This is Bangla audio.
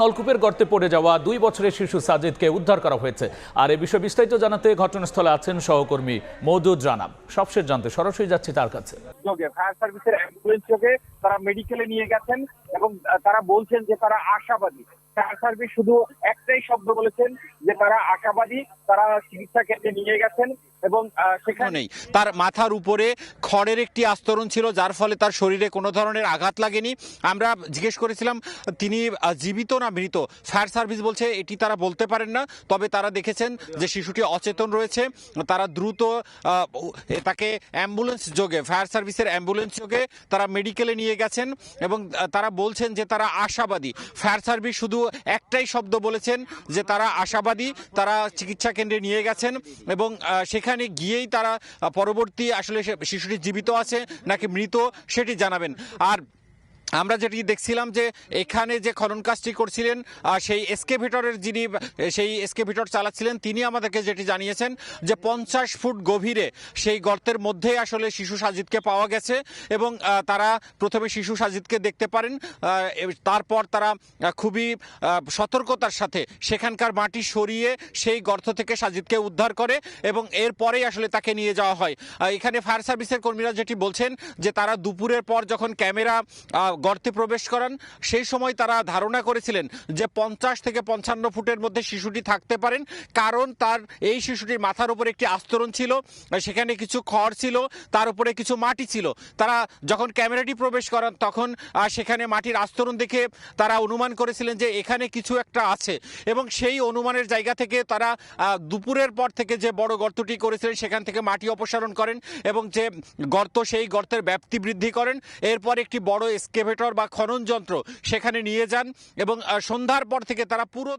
নলকূপের গর্তে পড়ে যাওয়া ২ বছরের শিশু সাজিদকে উদ্ধার করা হয়েছে। আর এই বিষয়ে বিস্তারিত জানাতে ঘটনাস্থলে আছেন সহকর্মী মওদুদ রানা। সবশেষ জানতে সরাসরি যাচ্ছি তার কাছে। ফায়ার সার্ভিসের অ্যাম্বুলেন্স যোগে তারা মেডিকেলে নিয়ে গেছেন এবং তারা বলছেন যে তারা আশাবাদী। ফায়ার সার্ভিস শুধু একটাই শব্দ বলেছেন যে তারা আশাবাদী, তারা চিকিৎসা কেন্দ্রে নিয়ে গেছেন এবং সেখানে তার মাথার উপরে খড়ের একটি আস্তরণ ছিল, যার ফলে তার শরীরে কোনো ধরনের আঘাত লাগেনি। আমরা জিজ্ঞেস করেছিলাম তিনি জীবিত না মৃত। ফায়ার সার্ভিস বলছে এটি তারা বলতে পারেন না, তবে তারা দেখেছেন যে শিশুটি অচেতন রয়েছে। তারা দ্রুত তাকে অ্যাম্বুলেন্স যোগে, ফায়ার সার্ভিসের অ্যাম্বুলেন্স যোগে তারা মেডিকেলে নিয়ে গেছেন এবং তারা বলছেন যে তারা আশাবাদী। ফায়ার সার্ভিস শুধু একটাই শব্দ বলেছেন যে তারা আশাবাদী, তারা চিকিৎসা কেন্দ্রে নিয়ে গেছেন এবং সেখানে গিয়েই তারা পরবর্তী আসলে শিশুটি জীবিত আছে নাকি মৃত সেটি জানাবেন। আর আমরা যেটি দেখছিলাম যে এখানে যে খনন কাজটি করছিলেন সেই এসকেভেটরের যিনি সেই এসকেভেটর চালাচ্ছিলেন তিনি আমাদেরকে যেটি জানিয়েছেন যে 50 ফুট গভীরে সেই গর্তের মধ্যে আসলে শিশু সাজিদকে পাওয়া গেছে এবং তারা প্রথমে শিশু সাজিদকে দেখতে পারেন, তারপর তারা খুবই সতর্কতার সাথে সেখানকার মাটি সরিয়ে সেই গর্ত থেকে সাজিদকে উদ্ধার করে এবং এরপরেই আসলে তাকে নিয়ে যাওয়া হয়। এখানে ফায়ার সার্ভিসের কর্মীরা যেটি বলছেন যে তারা দুপুরের পর যখন ক্যামেরা গর্তে প্রবেশ করান সেই সময় তারা ধারণা করেছিলেন যে 50 থেকে 55 ফুটের মধ্যে শিশুটি থাকতে পারেন, কারণ তার এই শিশুটির মাথার উপরে একটি আস্তরণ ছিল, সেখানে কিছু খড় ছিল, তার উপরে কিছু মাটি ছিল। তারা যখন ক্যামেরাটি প্রবেশ করান তখন সেখানে মাটির আস্তরণ দেখে তারা অনুমান করেছিলেন যে এখানে কিছু একটা আছে এবং সেই অনুমানের জায়গা থেকে তারা দুপুরের পর থেকে যে বড় গর্তটি করেছিলেন সেখান থেকে মাটি অপসারণ করেন এবং যে গর্ত সেই গর্তের ব্যাপ্তি বৃদ্ধি করেন। এরপর একটি বড় এসকেভেটর বা খনন যন্ত্র সেখানে নিয়ে যান এবং সন্ধ্যার পর থেকে তারা পুরো